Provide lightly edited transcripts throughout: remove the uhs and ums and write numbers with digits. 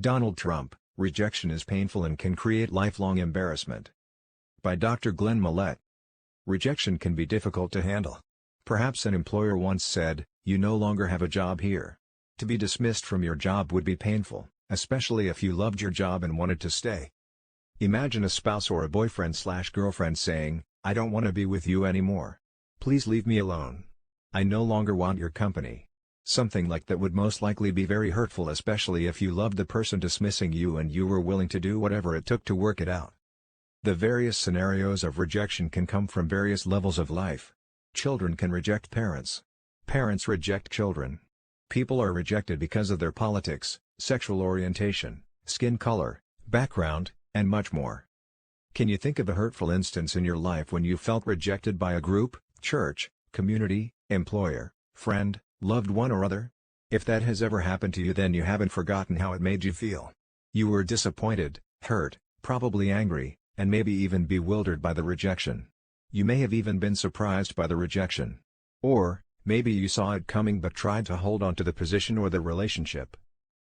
Donald Trump, Rejection is painful and can create lifelong embarrassment. By Dr. Glenn Mollette. Rejection can be difficult to handle. Perhaps an employer once said, "You no longer have a job here." To be dismissed from your job would be painful, especially if you loved your job and wanted to stay. Imagine a spouse or a boyfriend/girlfriend saying, "I don't want to be with you anymore. Please leave me alone. I no longer want your company." Something like that would most likely be very hurtful, especially if you loved the person dismissing you and you were willing to do whatever it took to work it out. The various scenarios of rejection can come from various levels of life. Children can reject parents. Parents reject children. People are rejected because of their politics, sexual orientation, skin color, background, and much more. Can you think of a hurtful instance in your life when you felt rejected by a group, church, community, employer, friend, loved one or other? If that has ever happened to you, then you haven't forgotten how it made you feel. You were disappointed, hurt, probably angry, and maybe even bewildered by the rejection. You may have even been surprised by the rejection. Or, maybe you saw it coming but tried to hold on to the position or the relationship.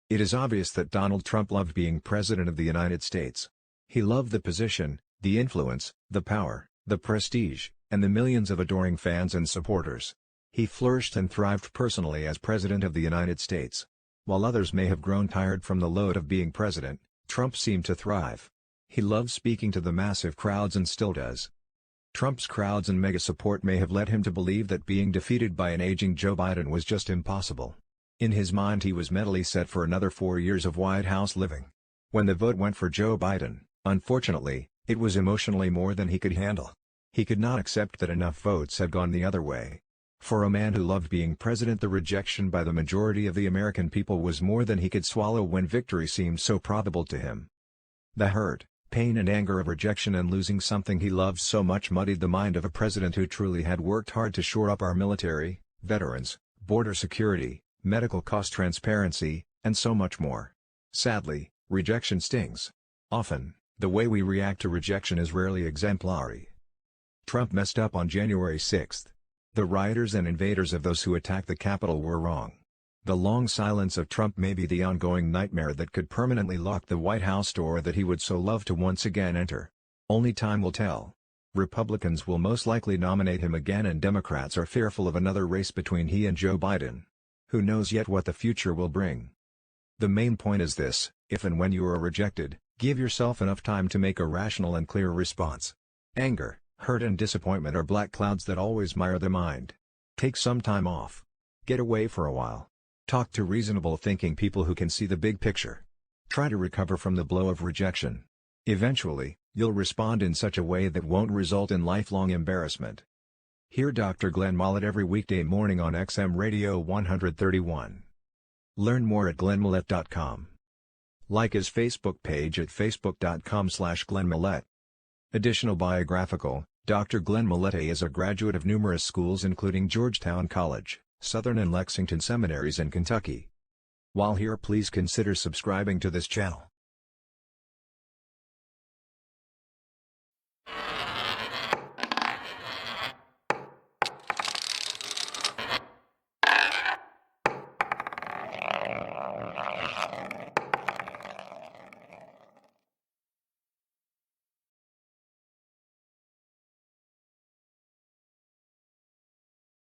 It is obvious that Donald Trump loved being President of the United States. He loved the position, the influence, the power, the prestige, and the millions of adoring fans and supporters. He flourished and thrived personally as President of the United States. While others may have grown tired from the load of being president, Trump seemed to thrive. He loved speaking to the massive crowds and still does. Trump's crowds and mega support may have led him to believe that being defeated by an aging Joe Biden was just impossible. In his mind, he was mentally set for another 4 years of White House living. When the vote went for Joe Biden, unfortunately, it was emotionally more than he could handle. He could not accept that enough votes had gone the other way. For a man who loved being president, the rejection by the majority of the American people was more than he could swallow when victory seemed so probable to him. The hurt, pain and anger of rejection and losing something he loved so much muddied the mind of a president who truly had worked hard to shore up our military, veterans, border security, medical cost transparency, and so much more. Sadly, rejection stings. Often, the way we react to rejection is rarely exemplary. Trump messed up on January 6. The rioters and invaders of those who attacked the Capitol were wrong. The long silence of Trump may be the ongoing nightmare that could permanently lock the White House door that he would so love to once again enter. Only time will tell. Republicans will most likely nominate him again, and Democrats are fearful of another race between he and Joe Biden. Who knows yet what the future will bring? The main point is this: if and when you are rejected, give yourself enough time to make a rational and clear response. Anger, hurt and disappointment are black clouds that always mire the mind. Take some time off. Get away for a while. Talk to reasonable thinking people who can see the big picture. Try to recover from the blow of rejection. Eventually, you'll respond in such a way that won't result in lifelong embarrassment. Hear Dr. Glenn Mollette every weekday morning on XM Radio 131. Learn more at glennmollette.com. Like his Facebook page at facebook.com/GlennMollette. Additional biographical: Dr. Glenn Mollette is a graduate of numerous schools including Georgetown College, Southern and Lexington Seminaries in Kentucky. While here, please consider subscribing to this channel.